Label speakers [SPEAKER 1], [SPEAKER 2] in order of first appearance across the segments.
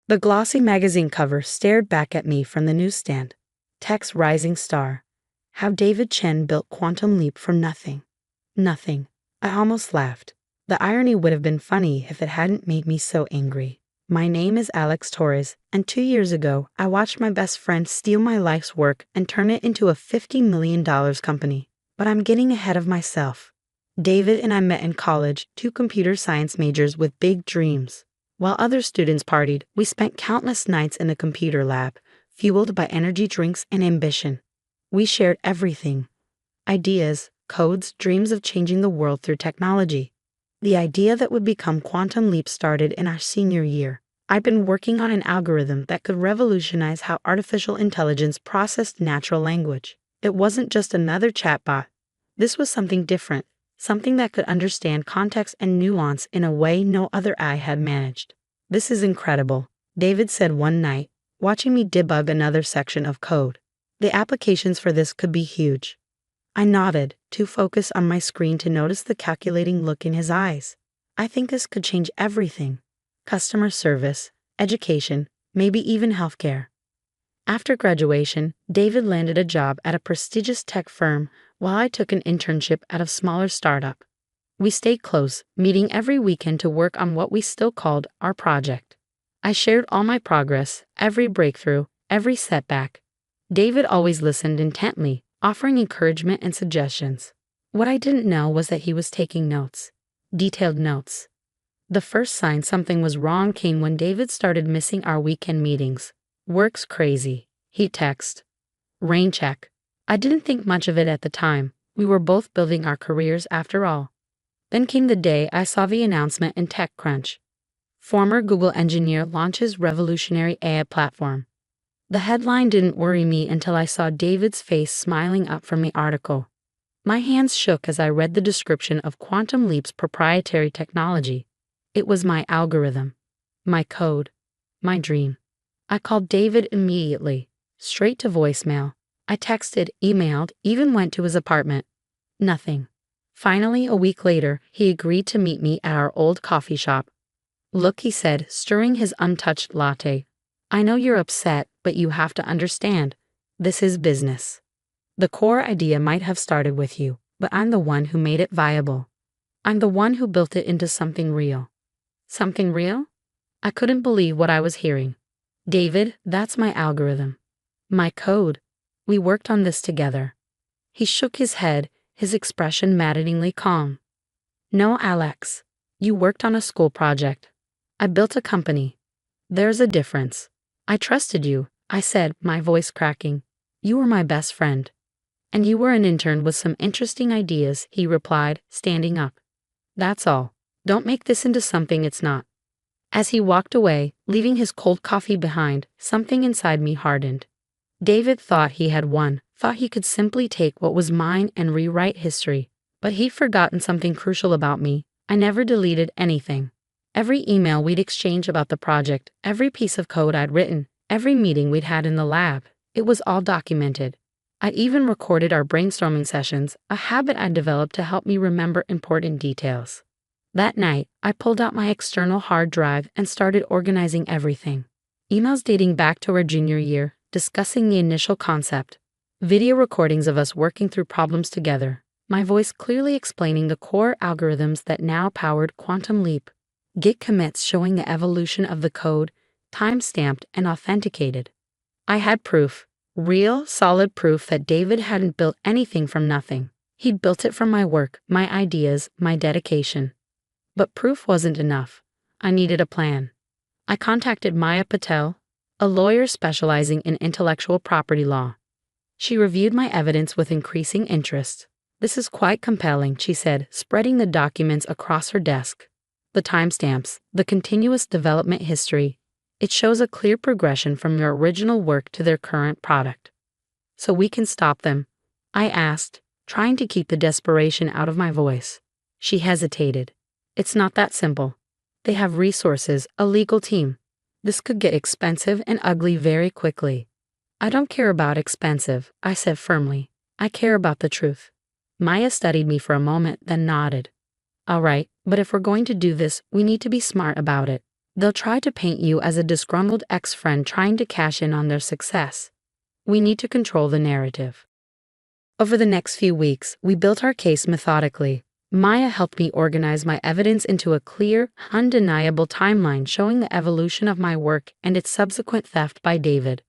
[SPEAKER 1] The glossy magazine cover stared back at me from the newsstand. Text Rising Star. How David Chen built Quantum Leap from nothing. Nothing. I almost laughed. The irony would have been funny if it hadn't made me so angry. My name is Alex Torres, and 2 years ago, I watched my best friend steal my life's work and turn it into a $50 million company. But I'm getting ahead of myself. David and I met in college, two computer science majors with big dreams. While other students partied, we spent countless nights in the computer lab, fueled by energy drinks and ambition. We shared everything. Ideas, codes, dreams of changing the world through technology. The idea that would become Quantum Leap started in our senior year. I'd been working on an algorithm that could revolutionize how artificial intelligence processed natural language. It wasn't just another chatbot. This was something different, something that could understand context and nuance in a way no other eye had managed. This is incredible, David said one night, watching me debug another section of code. The applications for this could be huge. I nodded, too focused on my screen to notice the calculating look in his eyes. I think this could change everything. Customer service, education, maybe even healthcare. After graduation, David landed a job at a prestigious tech firm while I took an internship at a smaller startup. We stayed close, meeting every weekend to work on what we still called our project. I shared all my progress, every breakthrough, every setback. David always listened intently, offering encouragement and suggestions. What I didn't know was that he was taking notes. Detailed notes. The first sign something was wrong came when David started missing our weekend meetings. Work's crazy, he'd text. Rain check. I didn't think much of it at the time. We were both building our careers after all. Then came the day I saw the announcement in TechCrunch. Former Google engineer launches revolutionary AI platform. The headline didn't worry me until I saw David's face smiling up from the article. My hands shook as I read the description of Quantum Leap's proprietary technology. It was my algorithm, my code, my dream. I called David immediately, straight to voicemail. I texted, emailed, even went to his apartment. Nothing. Finally, a week later, he agreed to meet me at our old coffee shop. Look, he said, stirring his untouched latte. I know you're upset, but you have to understand. This is business. The core idea might have started with you, but I'm the one who made it viable. I'm the one who built it into something real. Something real? I couldn't believe what I was hearing. David, that's my algorithm. My code. We worked on this together. He shook his head, his expression maddeningly calm. No, Alex. You worked on a school project. I built a company. There's a difference. I trusted you, I said, my voice cracking. You were my best friend. And you were an intern with some interesting ideas, he replied, standing up. That's all. Don't make this into something it's not. As he walked away, leaving his cold coffee behind, something inside me hardened. David thought he had won, thought he could simply take what was mine and rewrite history. But he'd forgotten something crucial about me. I never deleted anything. Every email we'd exchanged about the project, every piece of code I'd written, every meeting we'd had in the lab, it was all documented. I even recorded our brainstorming sessions, a habit I developed to help me remember important details. That night, I pulled out my external hard drive and started organizing everything. Emails dating back to our junior year, discussing the initial concept. Video recordings of us working through problems together. My voice clearly explaining the core algorithms that now powered Quantum Leap. Git commits showing the evolution of the code, time-stamped and authenticated. I had proof. Real, solid proof that David hadn't built anything from nothing. He'd built it from my work, my ideas, my dedication. But proof wasn't enough. I needed a plan. I contacted Maya Patel, a lawyer specializing in intellectual property law. She reviewed my evidence with increasing interest. This is quite compelling, she said, spreading the documents across her desk. The timestamps, the continuous development history. It shows a clear progression from your original work to their current product. So we can stop them? I asked, trying to keep the desperation out of my voice. She hesitated. It's not that simple. They have resources, a legal team. This could get expensive and ugly very quickly. I don't care about expensive, I said firmly. I care about the truth. Maya studied me for a moment, then nodded. All right, but if we're going to do this, we need to be smart about it. They'll try to paint you as a disgruntled ex-friend trying to cash in on their success. We need to control the narrative. Over the next few weeks, we built our case methodically. Maya helped me organize my evidence into a clear, undeniable timeline showing the evolution of my work and its subsequent theft by David.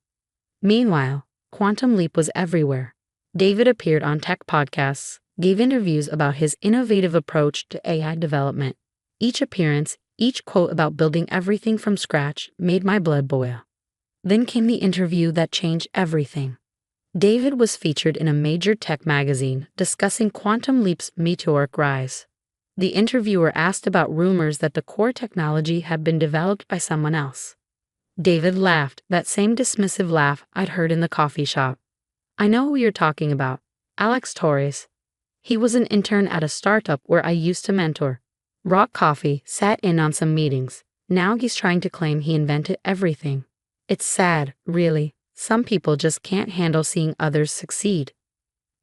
[SPEAKER 1] Meanwhile, Quantum Leap was everywhere. David appeared on tech podcasts, gave interviews about his innovative approach to AI development. Each appearance, each quote about building everything from scratch made my blood boil. Then came the interview that changed everything. David was featured in a major tech magazine discussing Quantum Leap's meteoric rise. The interviewer asked about rumors that the core technology had been developed by someone else. David laughed, that same dismissive laugh I'd heard in the coffee shop. I know who you're talking about, Alex Torres. He was an intern at a startup where I used to mentor. Rock Coffee sat in on some meetings. Now he's trying to claim he invented everything. It's sad, really. Some people just can't handle seeing others succeed.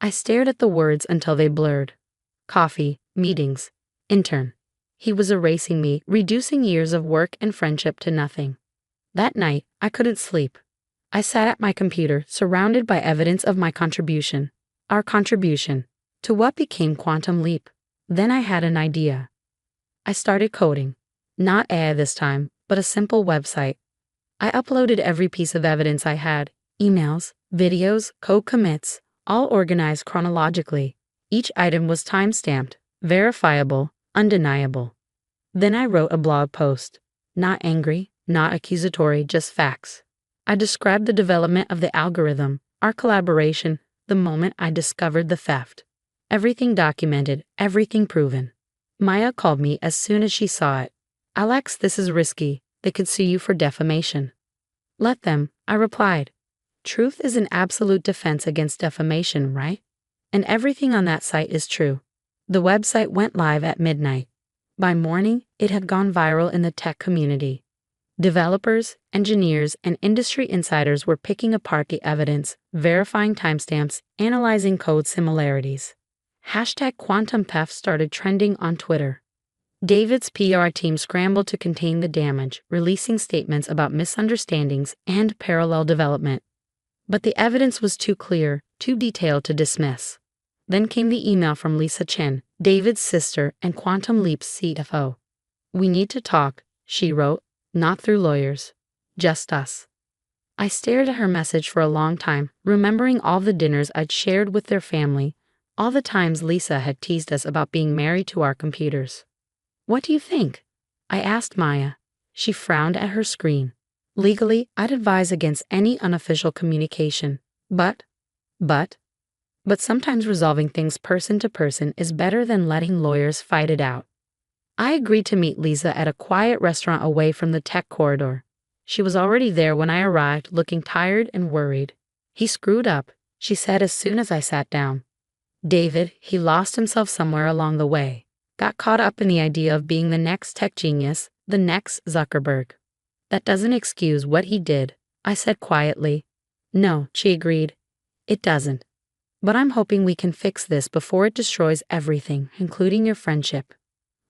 [SPEAKER 1] I stared at the words until they blurred. Coffee, meetings, intern. He was erasing me, reducing years of work and friendship to nothing. That night, I couldn't sleep. I sat at my computer, surrounded by evidence of my contribution. Our contribution to what became Quantum Leap. Then I had an idea. I started coding. Not AI this time, but a simple website. I uploaded every piece of evidence I had, emails, videos, code commits, all organized chronologically. Each item was time-stamped, verifiable, undeniable. Then I wrote a blog post. Not angry, not accusatory, just facts. I described the development of the algorithm, our collaboration, the moment I discovered the theft. Everything documented, everything proven. Maya called me as soon as she saw it. Alex, this is risky. They could sue you for defamation. Let them, I replied. Truth is an absolute defense against defamation, right? And everything on that site is true. The website went live at midnight. By morning, it had gone viral in the tech community. Developers, engineers, and industry insiders were picking apart the evidence, verifying timestamps, analyzing code similarities. #Quantum theft started trending on Twitter. David's PR team scrambled to contain the damage, releasing statements about misunderstandings and parallel development. But the evidence was too clear, too detailed to dismiss. Then came the email from Lisa Chen, David's sister and Quantum Leap's CFO. We need to talk, she wrote, not through lawyers. Just us. I stared at her message for a long time, remembering all the dinners I'd shared with their family, all the times Lisa had teased us about being married to our computers. What do you think? I asked Maya. She frowned at her screen. Legally, I'd advise against any unofficial communication. But sometimes resolving things person to person is better than letting lawyers fight it out. I agreed to meet Lisa at a quiet restaurant away from the tech corridor. She was already there when I arrived, looking tired and worried. He screwed up, she said as soon as I sat down. David, he lost himself somewhere along the way. Got caught up in the idea of being the next tech genius, the next Zuckerberg. That doesn't excuse what he did, I said quietly. No, she agreed. It doesn't. But I'm hoping we can fix this before it destroys everything, including your friendship.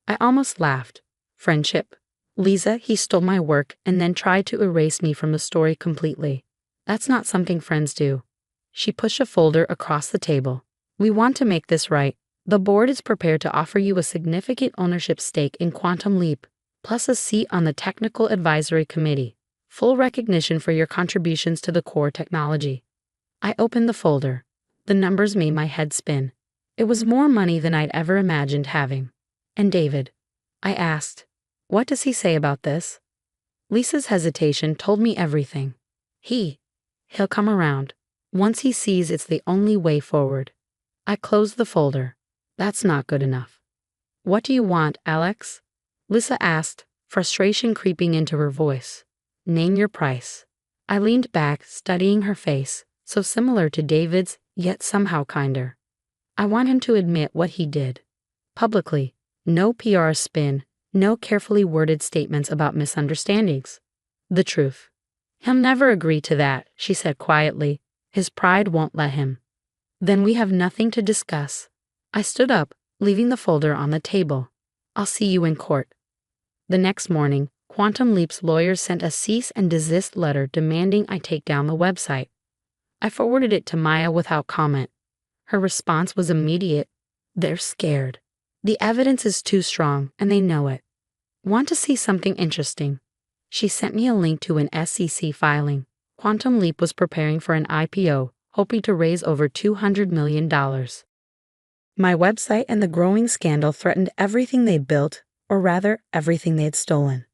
[SPEAKER 1] I almost laughed. Friendship? Lisa, he stole my work and then tried to erase me from the story completely. That's not something friends do. She pushed a folder across the table. We want to make this right. The board is prepared to offer you a significant ownership stake in Quantum Leap, plus a seat on the Technical Advisory Committee. Full recognition for your contributions to the core technology. I opened the folder. The numbers made my head spin. It was more money than I'd ever imagined having. And David? I asked. What does he say about this? Lisa's hesitation told me everything. He'll come around. Once he sees it's the only way forward. I closed the folder. That's not good enough. What do you want, Alex? Lisa asked, frustration creeping into her voice. Name your price. I leaned back, studying her face, so similar to David's, yet somehow kinder. I want him to admit what he did. Publicly. No PR spin, no carefully worded statements about misunderstandings. The truth. He'll never agree to that, she said quietly. His pride won't let him. Then we have nothing to discuss. I stood up, leaving the folder on the table. I'll see you in court. The next morning, Quantum Leap's lawyers sent a cease and desist letter demanding I take down the website. I forwarded it to Maya without comment. Her response was immediate. They're scared. The evidence is too strong, and they know it. Want to see something interesting? She sent me a link to an SEC filing. Quantum Leap was preparing for an IPO, hoping to raise over $200 million. My website and the growing scandal threatened everything they built, or rather, everything they had stolen.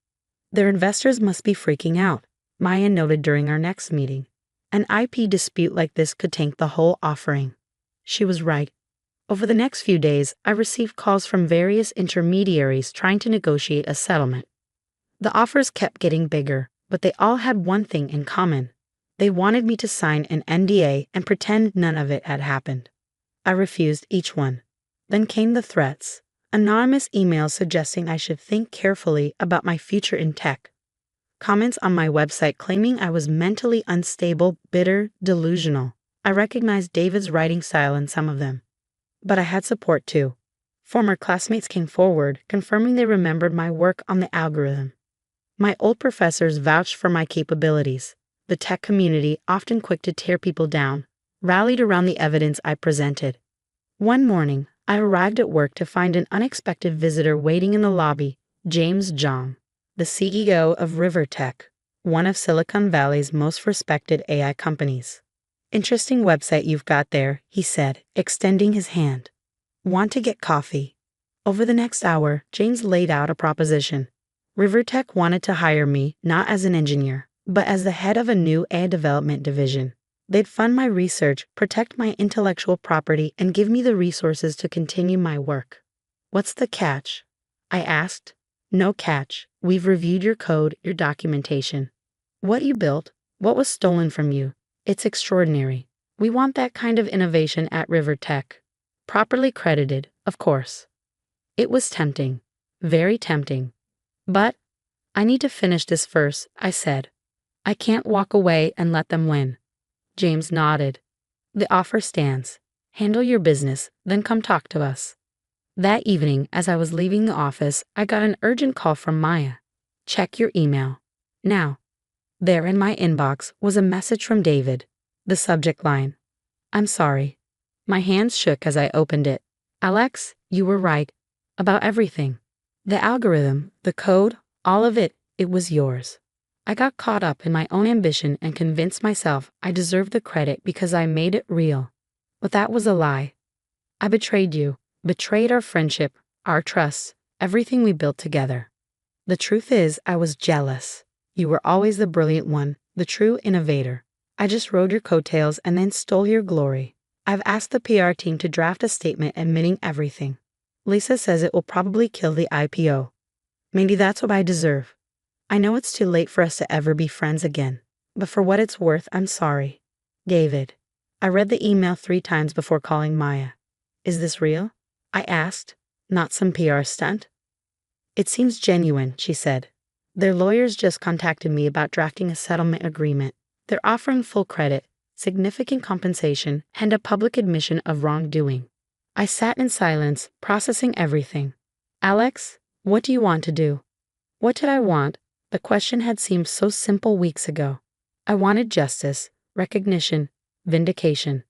[SPEAKER 1] Their investors must be freaking out, Maya noted during our next meeting. An IP dispute like this could tank the whole offering. She was right. Over the next few days, I received calls from various intermediaries trying to negotiate a settlement. The offers kept getting bigger, but they all had one thing in common. They wanted me to sign an NDA and pretend none of it had happened. I refused each one. Then came the threats. Anonymous emails suggesting I should think carefully about my future in tech. Comments on my website claiming I was mentally unstable, bitter, delusional. I recognized David's writing style in some of them. But I had support too. Former classmates came forward, confirming they remembered my work on the algorithm. My old professors vouched for my capabilities. The tech community, often quick to tear people down, rallied around the evidence I presented. One morning, I arrived at work to find an unexpected visitor waiting in the lobby, James Zhang, the CEO of River Tech, one of Silicon Valley's most respected AI companies. Interesting website you've got there, he said, extending his hand. Want to get coffee? Over the next hour, James laid out a proposition. Rivertech wanted to hire me not as an engineer, but as the head of a new AI development division. They'd fund my research, protect my intellectual property, and give me the resources to continue my work. What's the catch? I asked. No catch. We've reviewed your code, your documentation. What you built, what was stolen from you. It's extraordinary. We want that kind of innovation at Rivertech. Properly credited, of course. It was tempting. Very tempting. But I need to finish this first, I said. I can't walk away and let them win. James nodded. The offer stands. Handle your business, then come talk to us. That evening, as I was leaving the office, I got an urgent call from Maya. Check your email. Now. There in my inbox was a message from David. The subject line. I'm sorry. My hands shook as I opened it. Alex, you were right. About everything. The algorithm, the code, all of it, it was yours. I got caught up in my own ambition and convinced myself I deserved the credit because I made it real. But that was a lie. I betrayed you, betrayed our friendship, our trust, everything we built together. The truth is, I was jealous. You were always the brilliant one, the true innovator. I just rode your coattails and then stole your glory. I've asked the PR team to draft a statement admitting everything. Lisa says it will probably kill the IPO. Maybe that's what I deserve. I know it's too late for us to ever be friends again, but for what it's worth, I'm sorry. David. I read the email 3 times before calling Maya. Is this real? I asked, not some PR stunt. It seems genuine, she said. Their lawyers just contacted me about drafting a settlement agreement. They're offering full credit, significant compensation, and a public admission of wrongdoing. I sat in silence, processing everything. Alex, what do you want to do? What did I want? The question had seemed so simple weeks ago. I wanted justice, recognition, vindication.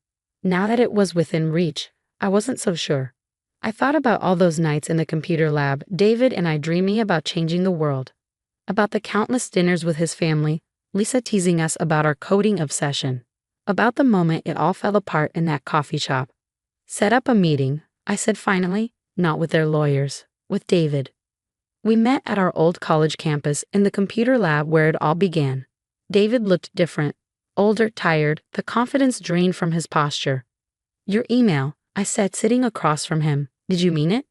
[SPEAKER 1] Now that it was within reach, I wasn't so sure. I thought about all those nights in the computer lab, David and I dreaming about changing the world. About the countless dinners with his family, Lisa teasing us about our coding obsession. About the moment it all fell apart in that coffee shop. Set up a meeting, I said finally, not with their lawyers, with David. We met at our old college campus in the computer lab where it all began. David looked different, older, tired, the confidence drained from his posture. Your email, I said, sitting across from him. Did you mean it?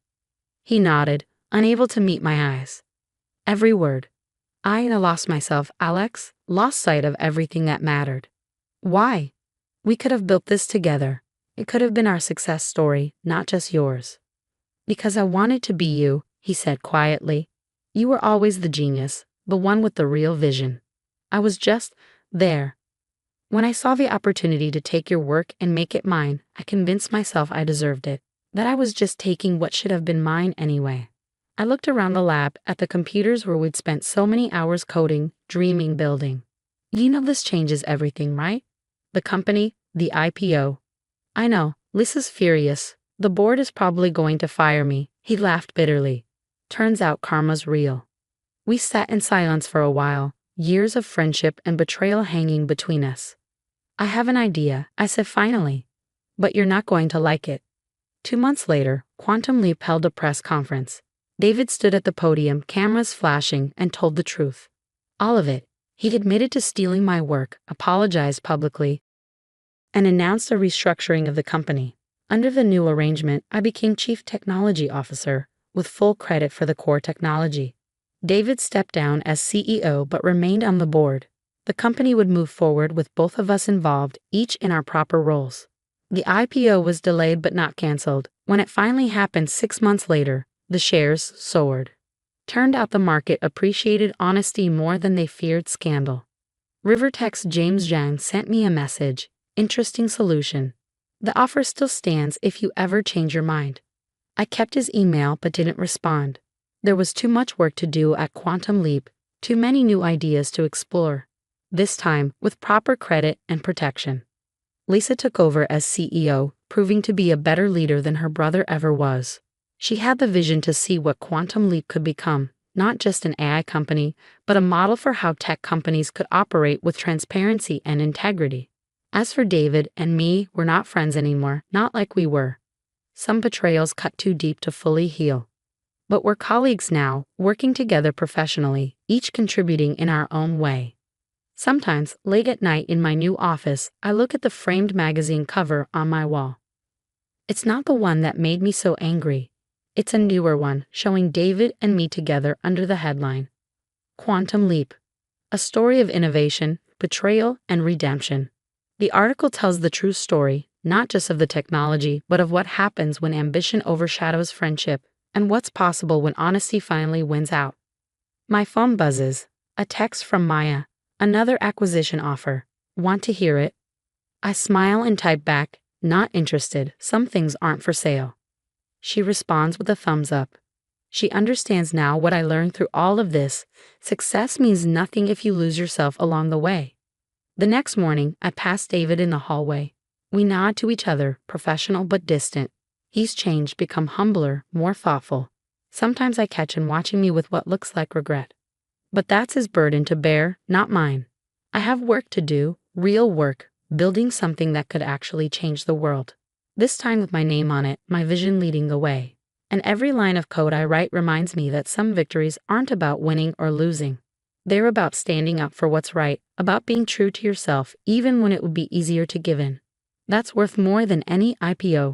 [SPEAKER 1] He nodded, unable to meet my eyes. Every word. I lost myself, Alex, lost sight of everything that mattered. Why? We could have built this together. It could have been our success story, not just yours. Because I wanted to be you, he said quietly. You were always the genius, the one with the real vision. I was just there. When I saw the opportunity to take your work and make it mine, I convinced myself I deserved it, that I was just taking what should have been mine anyway. I looked around the lab at the computers where we'd spent so many hours coding, dreaming, building. You know this changes everything, right? The company, the IPO. I know, Lisa's furious. The board is probably going to fire me. He laughed bitterly. Turns out karma's real. We sat in silence for a while, years of friendship and betrayal hanging between us. I have an idea, I said finally. But you're not going to like it. 2 months later, Quantum Leap held a press conference. David stood at the podium, cameras flashing, and told the truth. All of it. He'd admitted to stealing my work, apologized publicly, and announced a restructuring of the company. Under the new arrangement, I became Chief Technology Officer, with full credit for the core technology. David stepped down as CEO but remained on the board. The company would move forward with both of us involved, each in our proper roles. The IPO was delayed but not canceled. When it finally happened 6 months later, the shares soared. Turned out the market appreciated honesty more than they feared scandal. Rivertech's James Zhang sent me a message. Interesting solution. The offer still stands if you ever change your mind. I kept his email but didn't respond. There was too much work to do at Quantum Leap, too many new ideas to explore. This time, with proper credit and protection. Lisa took over as CEO, proving to be a better leader than her brother ever was. She had the vision to see what Quantum Leap could become, not just an AI company, but a model for how tech companies could operate with transparency and integrity. As for David and me, we're not friends anymore, not like we were. Some betrayals cut too deep to fully heal. But we're colleagues now, working together professionally, each contributing in our own way. Sometimes, late at night in my new office, I look at the framed magazine cover on my wall. It's not the one that made me so angry. It's a newer one, showing David and me together under the headline, Quantum Leap. A story of innovation, betrayal, and redemption. The article tells the true story, not just of the technology, but of what happens when ambition overshadows friendship, and what's possible when honesty finally wins out. My phone buzzes. A text from Maya. Another acquisition offer. Want to hear it? I smile and type back, not interested, some things aren't for sale. She responds with a thumbs up. She understands now what I learned through all of this. Success means nothing if you lose yourself along the way. The next morning, I pass David in the hallway. We nod to each other, professional but distant. He's changed, become humbler, more thoughtful. Sometimes I catch him watching me with what looks like regret. But that's his burden to bear, not mine. I have work to do, real work, building something that could actually change the world. This time with my name on it, my vision leading the way. And every line of code I write reminds me that some victories aren't about winning or losing. They're about standing up for what's right, about being true to yourself even when it would be easier to give in. That's worth more than any IPO.